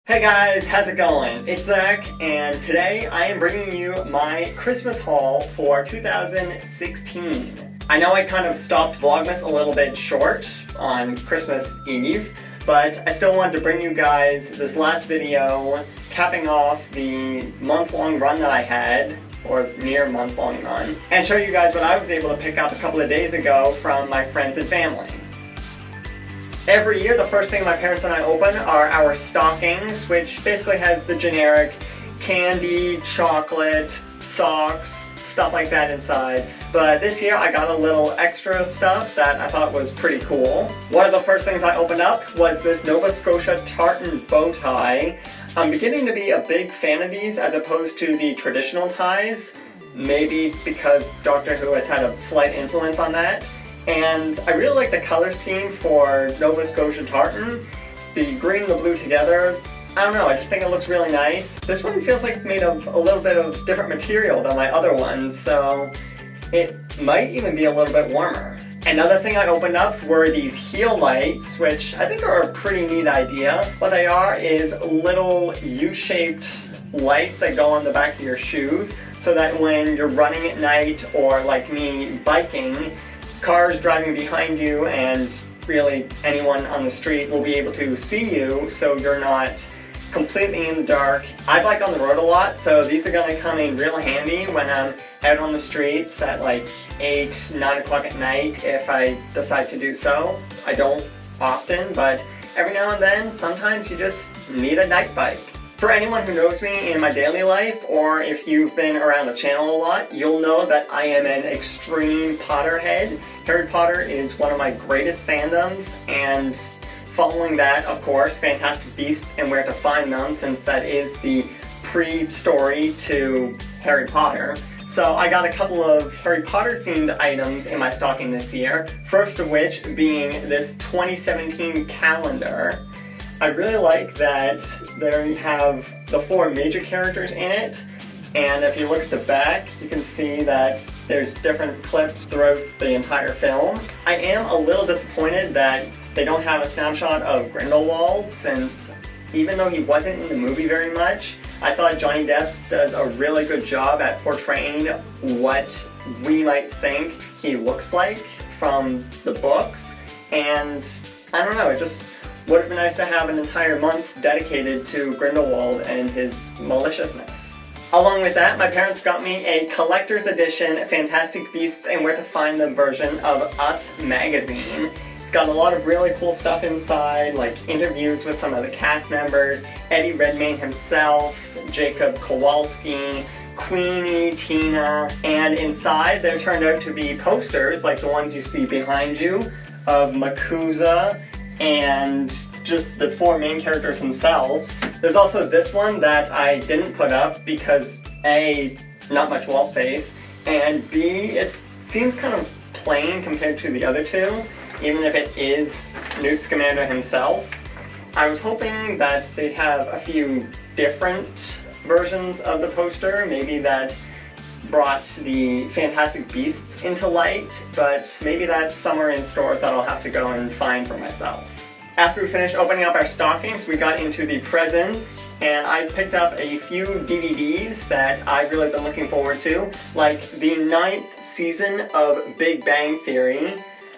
Hey guys, how's it going? It's Zach, and today I am bringing you my Christmas haul for 2016. I know I kind of stopped Vlogmas a little bit short on Christmas Eve, but I still wanted to bring you guys this last video capping off the month-long run that I had, or near month-long run, and show you guys what I was able to pick up a couple of days ago from my friends and family. Every year, the first thing my parents and I open are our stockings, which basically has the generic candy, chocolate, socks, stuff like that inside. But this year, I got a little extra stuff that I thought was pretty cool. One of the first things I opened up was this Nova Scotia tartan bow tie. I'm beginning to be a big fan of these as opposed to the traditional ties, maybe because Doctor Who has had a slight influence on that. And I really like the color scheme for Nova Scotia tartan. The green and the blue together, I don't know, I just think it looks really nice. This one feels like it's made of a little bit of different material than my other ones, so it might even be a little bit warmer. Another thing I opened up were these heel lights, which I think are a pretty neat idea. What they are is little U-shaped lights that go on the back of your shoes, so that when you're running at night, or like me, biking, cars driving behind you and really anyone on the street will be able to see you, so you're not completely in the dark. I bike on the road a lot, so these are going to come in real handy when I'm out on the streets at like 8, 9 o'clock at night if I decide to do so. I don't often, but every now and then, sometimes you just need a night bike. For anyone who knows me in my daily life, or if you've been around the channel a lot, you'll know that I am an extreme Potterhead. Harry Potter is one of my greatest fandoms, and following that, of course, Fantastic Beasts and Where to Find Them, since that is the pre-story to Harry Potter. So I got a couple of Harry Potter themed items in my stocking this year, first of which being this 2017 calendar. I really like that they have the 4 major characters in it, and if you look at the back, you can see that there's different clips throughout the entire film. I am a little disappointed that they don't have a snapshot of Grindelwald, since even though he wasn't in the movie very much, I thought Johnny Depp does a really good job at portraying what we might think he looks like from the books, and I don't know, it just would have been nice to have an entire month dedicated to Grindelwald and his maliciousness. Along with that, my parents got me a collector's edition Fantastic Beasts and Where to Find Them version of Us magazine. It's got a lot of really cool stuff inside, like interviews with some of the cast members, Eddie Redmayne himself, Jacob Kowalski, Queenie, Tina, and inside there turned out to be posters like the ones you see behind you of Makusa and just the 4 main characters themselves. There's also this one that I didn't put up because A, not much wall space, and B, it seems kind of plain compared to the other 2, even if it is Newt Scamander himself. I was hoping that they'd have a few different versions of the poster, maybe that brought the Fantastic Beasts into light, but maybe that's somewhere in stores that I'll have to go and find for myself. After we finished opening up our stockings, we got into the presents, and I picked up a few DVDs that I've really been looking forward to, like the 9th season of Big Bang Theory.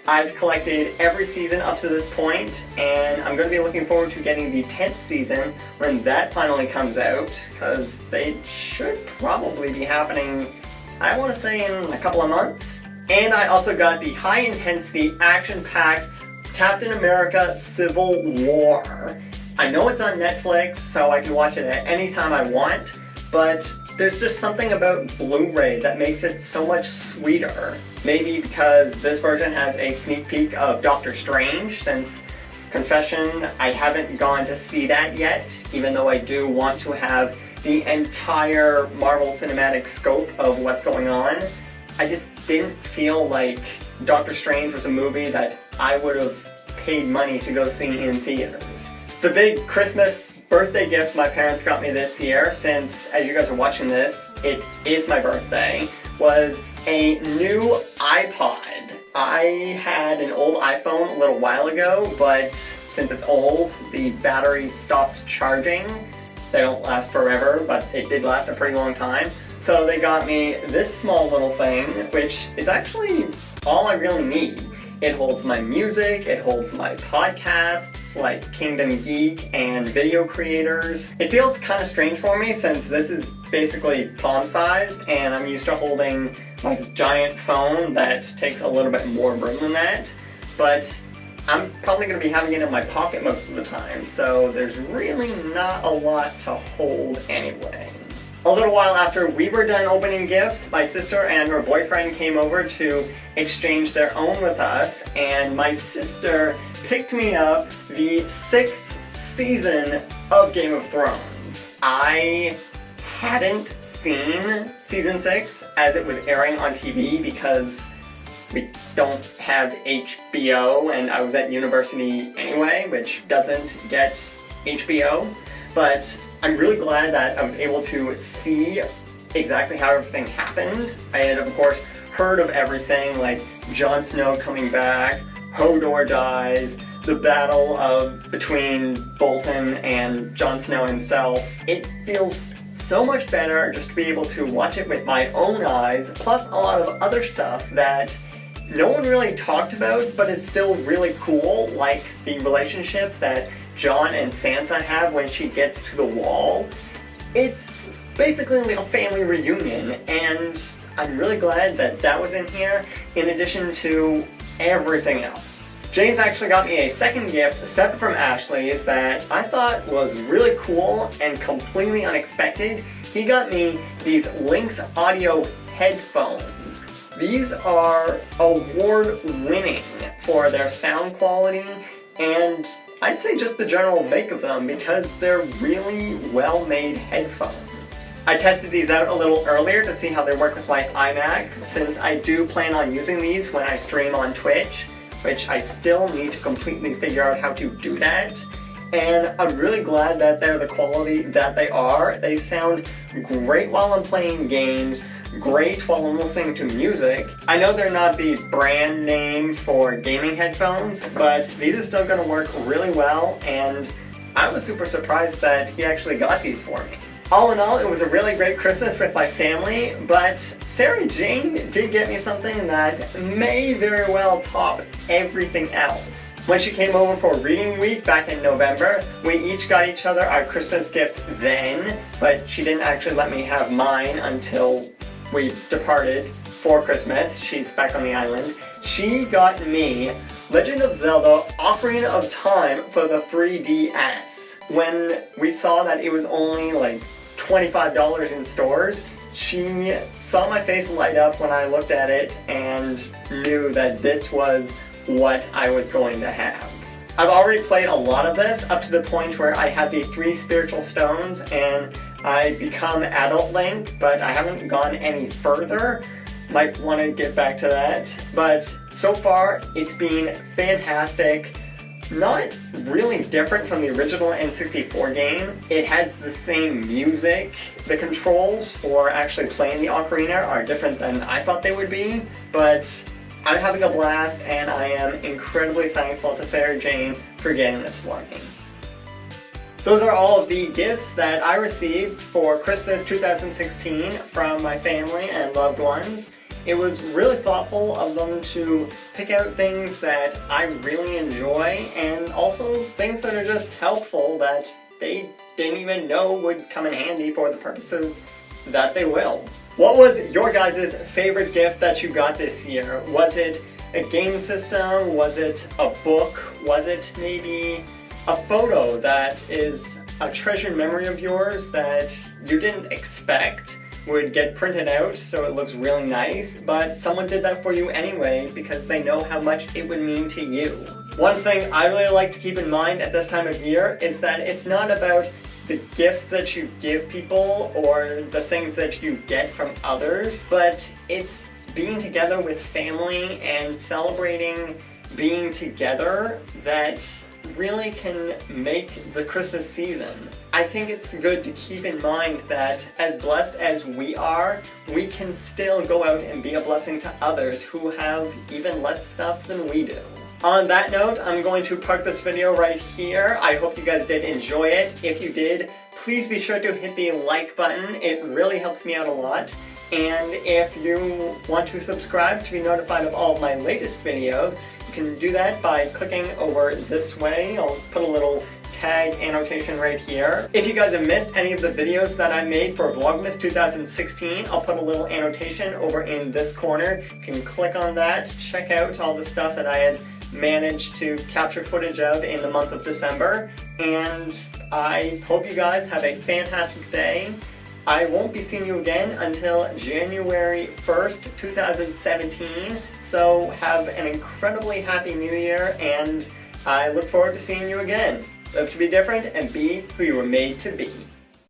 I've collected every season up to this point, and I'm going to be looking forward to getting the 10th season when that finally comes out, because they should probably be happening, I want to say, in a couple of months. And I also got the high-intensity, action-packed Captain America Civil War. I know it's on Netflix, so I can watch it at any time I want, but there's just something about Blu-ray that makes it so much sweeter. Maybe because this version has a sneak peek of Doctor Strange, since, confession, I haven't gone to see that yet, even though I do want to have the entire Marvel Cinematic scope of what's going on. I just didn't feel like Doctor Strange was a movie that I would have paid money to go see in theaters. The big Christmas birthday gift my parents got me this year, since, as you guys are watching this, it is my birthday, was a new iPod. I had an old iPhone a little while ago, but since it's old, the battery stopped charging. They don't last forever, but it did last a pretty long time. So they got me this small little thing, which is actually all I really need. It holds my music, it holds my podcasts like Kingdom Geek and video creators. It feels kind of strange for me since this is basically palm-sized and I'm used to holding my giant phone that takes a little bit more room than that. But I'm probably going to be having it in my pocket most of the time, so there's really not a lot to hold anyway. A little while after we were done opening gifts, my sister and her boyfriend came over to exchange their own with us, and my sister picked me up the 6th season of Game of Thrones. I hadn't seen season 6 as it was airing on TV because we don't have HBO and I was at university anyway, which doesn't get HBO, but I'm really glad that I was able to see exactly how everything happened. I had, of course, heard of everything, like Jon Snow coming back, Hodor dies, the battle between Bolton and Jon Snow himself. It feels so much better just to be able to watch it with my own eyes, plus a lot of other stuff that no one really talked about, but is still really cool, like the relationship that Jon and Sansa have when she gets to the wall. It's basically like a family reunion, and I'm really glad that that was in here, in addition to everything else. James actually got me a second gift, separate from Ashley's, that I thought was really cool and completely unexpected. He got me these Lynx audio headphones. These are award-winning for their sound quality, and I'd say just the general make of them because they're really well-made headphones. I tested these out a little earlier to see how they work with my iMac, since I do plan on using these when I stream on Twitch, which I still need to completely figure out how to do that. And I'm really glad that they're the quality that they are. They sound great while I'm playing games, great while I'm listening to music. I know they're not the brand name for gaming headphones, but these are still going to work really well, and I was super surprised that he actually got these for me. All in all, it was a really great Christmas with my family, but Sarah Jane did get me something that may very well top everything else. When she came over for reading week back in November, we each got each other our Christmas gifts then, but she didn't actually let me have mine until we departed for Christmas. She's back on the island. She got me Legend of Zelda Ocarina of Time for the 3DS. When we saw that it was only like $25 in stores, she saw my face light up when I looked at it and knew that this was what I was going to have. I've already played a lot of this up to the point where I have the 3 spiritual stones and I become adult Link, but I haven't gone any further. Might want to get back to that. But so far, it's been fantastic. Not really different from the original N64 game. It has the same music. The controls for actually playing the ocarina are different than I thought they would be, but I'm having a blast and I am incredibly thankful to Sarah Jane for getting this for me. Those are all of the gifts that I received for Christmas 2016 from my family and loved ones. It was really thoughtful of them to pick out things that I really enjoy and also things that are just helpful that they didn't even know would come in handy for the purposes that they will. What was your guys' favorite gift that you got this year? Was it a game system? Was it a book? Was it maybe a photo that is a treasured memory of yours that you didn't expect would get printed out so it looks really nice, but someone did that for you anyway because they know how much it would mean to you? One thing I really like to keep in mind at this time of year is that it's not about the gifts that you give people or the things that you get from others, but it's being together with family and celebrating being together that really can make the Christmas season. I think it's good to keep in mind that as blessed as we are, we can still go out and be a blessing to others who have even less stuff than we do. On that note, I'm going to park this video right here. I hope you guys did enjoy it. If you did, please be sure to hit the like button. It really helps me out a lot. And if you want to subscribe to be notified of all of my latest videos, you can do that by clicking over this way. I'll put a little tag annotation right here. If you guys have missed any of the videos that I made for Vlogmas 2016, I'll put a little annotation over in this corner. You can click on that, check out all the stuff that I had managed to capture footage of in the month of December, and I hope you guys have a fantastic day. I won't be seeing you again until January 1st, 2017, so have an incredibly happy new year, and I look forward to seeing you again. Live to be different and be who you were made to be.